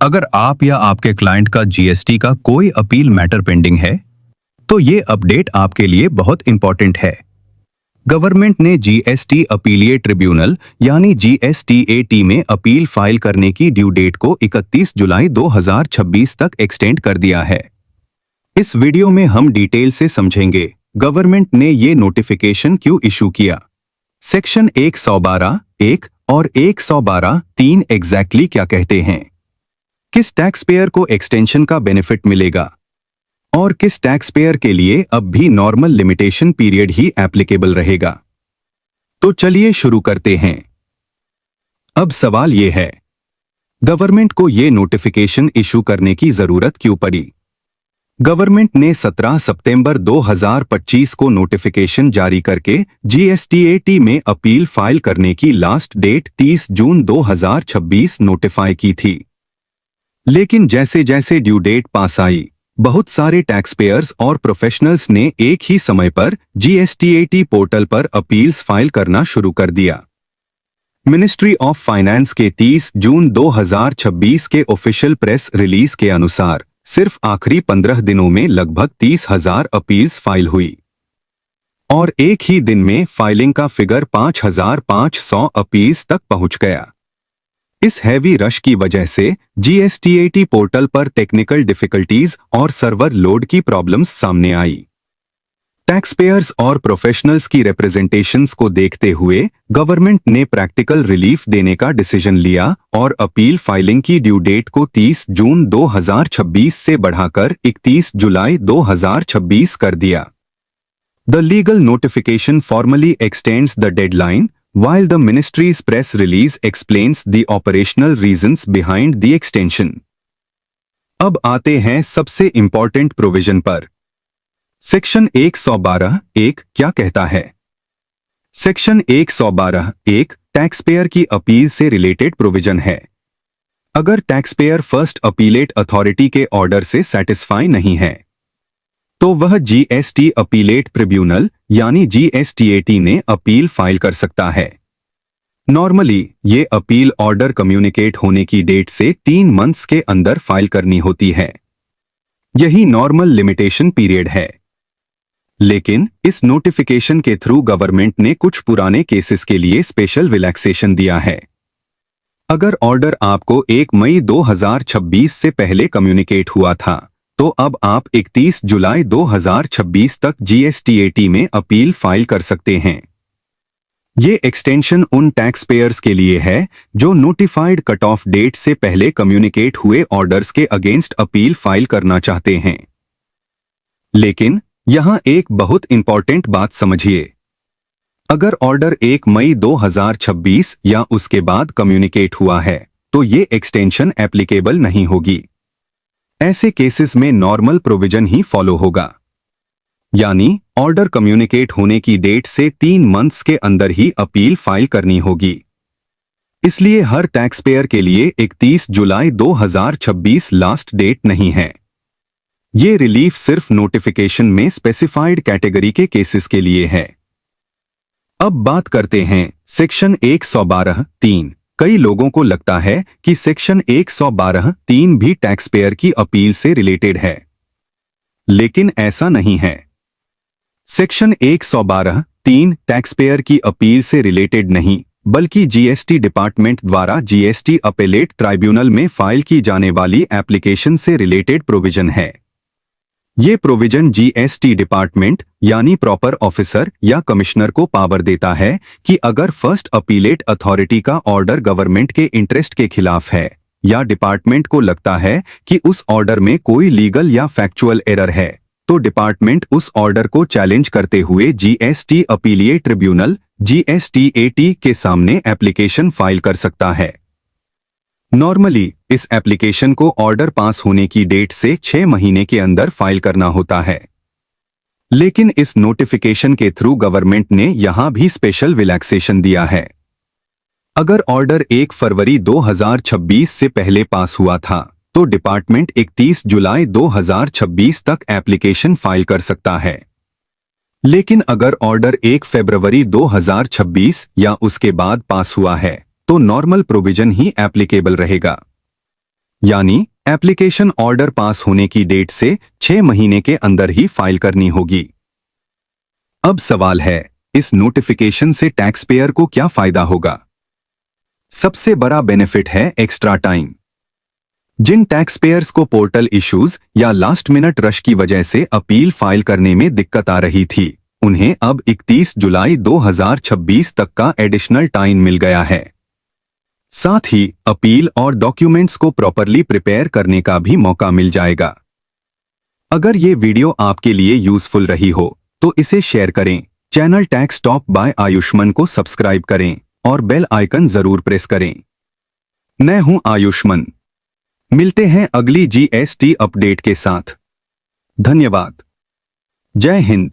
अगर आप या आपके क्लाइंट का जीएसटी का कोई अपील मैटर पेंडिंग है, तो ये अपडेट आपके लिए बहुत इंपॉर्टेंट है। गवर्नमेंट ने जीएसटी अपीलिएट ट्रिब्यूनल यानी जीएसटीएटी में अपील फाइल करने की ड्यू डेट को 31 जुलाई 2026 तक एक्सटेंड कर दिया है। इस वीडियो में हम डिटेल से समझेंगे गवर्नमेंट ने ये नोटिफिकेशन क्यों इशू किया, सेक्शन 112(1) और 112(3) एग्जैक्टली क्या कहते हैं, किस टैक्स पेयर को एक्सटेंशन का बेनिफिट मिलेगा और किस टैक्स पेयर के लिए अब भी नॉर्मल लिमिटेशन पीरियड ही एप्लीकेबल रहेगा। तो चलिए शुरू करते हैं। अब सवाल ये है, गवर्नमेंट को ये नोटिफिकेशन इशू करने की जरूरत क्यों पड़ी? गवर्नमेंट ने 17 सितंबर 2025 को नोटिफिकेशन जारी करके जीएसटीएटी में अपील फाइल करने की लास्ट डेट 30 जून 2026 नोटिफाई की थी। लेकिन जैसे जैसे ड्यू डेट पास आई, बहुत सारे टैक्स पेयर्स और प्रोफेशनल्स ने एक ही समय पर जीएसटीएटी पोर्टल पर अपील्स फाइल करना शुरू कर दिया। मिनिस्ट्री ऑफ फाइनेंस के 30 जून 2026 के ऑफिशियल प्रेस रिलीज के अनुसार सिर्फ आखिरी 15 दिनों में लगभग 30,000 अपील्स फाइल हुई और एक ही दिन में फाइलिंग का फिगर 5,500 अपील्स तक पहुंच गया। इस हैवी रश की वजह से जीएसटीएटी पोर्टल पर टेक्निकल डिफिकल्टीज और सर्वर लोड की प्रॉब्लम्स सामने आई। टैक्स पेयर्स और प्रोफेशनल्स की रिप्रेजेंटेशंस को देखते हुए गवर्नमेंट ने प्रैक्टिकल रिलीफ देने का डिसीजन लिया और अपील फाइलिंग की ड्यू डेट को 30 जून 2026 से बढ़ाकर 31 जुलाई 2026 कर दिया। The legal notification formally x tends the deadline, while the ministry's press release explains the operational reasons behind the extension. अब आते हैं सबसे इंपॉर्टेंट प्रोविजन पर। सेक्शन 112(1) क्या कहता है? सेक्शन 112(1) टैक्स पेयर की अपील से रिलेटेड प्रोविजन है। अगर tax payer first appellate authority के ऑर्डर से सेटिस्फाई नहीं है, तो वह जीएसटी अपीलेट ट्रिब्यूनल यानी जीएसटीएटी में अपील फाइल कर सकता है। नॉर्मली ये अपील ऑर्डर कम्युनिकेट होने की डेट से 3 मंथ्स के अंदर फाइल करनी होती है। यही नॉर्मल लिमिटेशन पीरियड है। लेकिन इस नोटिफिकेशन के थ्रू गवर्नमेंट ने कुछ पुराने केसेस के लिए स्पेशल रिलैक्सेशन दिया है। अगर ऑर्डर आपको 1 मई 2026 से पहले कम्युनिकेट हुआ था, तो अब आप 31 जुलाई 2026 तक जीएसटीएटी में अपील फाइल कर सकते हैं। ये एक्सटेंशन उन टैक्स पेयर्स के लिए है जो नोटिफाइड कट ऑफ डेट से पहले कम्युनिकेट हुए ऑर्डर्स के अगेंस्ट अपील फाइल करना चाहते हैं। लेकिन यहां एक बहुत इंपॉर्टेंट बात समझिए, अगर ऑर्डर 1 मई 2026 या उसके बाद कम्युनिकेट हुआ है, तो ये एक्सटेंशन एप्लीकेबल नहीं होगी। ऐसे केसेस में नॉर्मल प्रोविजन ही फॉलो होगा, यानी ऑर्डर कम्युनिकेट होने की डेट से 3 मंथ्स के अंदर ही अपील फाइल करनी होगी। इसलिए हर टैक्स पेयर के लिए 31 जुलाई 2026 लास्ट डेट नहीं है। ये रिलीफ सिर्फ नोटिफिकेशन में स्पेसिफाइड कैटेगरी के केसेस के लिए है। अब बात करते हैं सेक्शन 112(3). कई लोगों को लगता है कि सेक्शन 112(3) भी टैक्स पेयर की अपील से रिलेटेड है, लेकिन ऐसा नहीं है। सेक्शन 112(3) टैक्स पेयर की अपील से रिलेटेड नहीं, बल्कि जीएसटी डिपार्टमेंट द्वारा जीएसटी अपीलेट ट्राइब्यूनल में फाइल की जाने वाली एप्लीकेशन से रिलेटेड प्रोविजन है। ये प्रोविजन जीएसटी डिपार्टमेंट यानी प्रॉपर ऑफिसर या कमिश्नर को पावर देता है कि अगर फर्स्ट अपीलेट अथॉरिटी का ऑर्डर गवर्नमेंट के इंटरेस्ट के खिलाफ है या डिपार्टमेंट को लगता है कि उस ऑर्डर में कोई लीगल या फैक्चुअल एरर है, तो डिपार्टमेंट उस ऑर्डर को चैलेंज करते हुए जीएसटी अपीलिएट ट्रिब्यूनल जीएसटीएटी के सामने एप्लीकेशन फाइल कर सकता है। नॉर्मली इस एप्लीकेशन को ऑर्डर पास होने की डेट से 6 महीने के अंदर फाइल करना होता है। लेकिन इस नोटिफिकेशन के थ्रू गवर्नमेंट ने यहां भी स्पेशल रिलैक्सेशन दिया है। अगर ऑर्डर 1 फरवरी 2026 से पहले पास हुआ था, तो डिपार्टमेंट 31 जुलाई 2026 तक एप्लीकेशन फाइल कर सकता है। लेकिन अगर ऑर्डर 1 फरवरी 2026 या उसके बाद पास हुआ है, तो नॉर्मल प्रोविजन ही एप्लीकेबल रहेगा। यानी एप्लीकेशन ऑर्डर पास होने की डेट से 6 महीने के अंदर ही फाइल करनी होगी। अब सवाल है, इस नोटिफिकेशन से टैक्स पेयर को क्या फायदा होगा? सबसे बड़ा बेनिफिट है एक्स्ट्रा टाइम। जिन टैक्स पेयर्स को पोर्टल इश्यूज या लास्ट मिनट रश की वजह से अपील फाइल करने में दिक्कत आ रही थी, उन्हें अब 31 जुलाई 2026 तक का एडिशनल टाइम मिल गया है। साथ ही अपील और डॉक्यूमेंट्स को प्रॉपरली प्रिपेयर करने का भी मौका मिल जाएगा। अगर ये वीडियो आपके लिए यूजफुल रही हो तो इसे शेयर करें, channel tax talk bye Ayushman को सब्सक्राइब करें और बेल आइकन जरूर प्रेस करें। मैं हूं आयुष्मान। मिलते हैं अगली जीएसटी अपडेट के साथ। धन्यवाद। जय हिंद।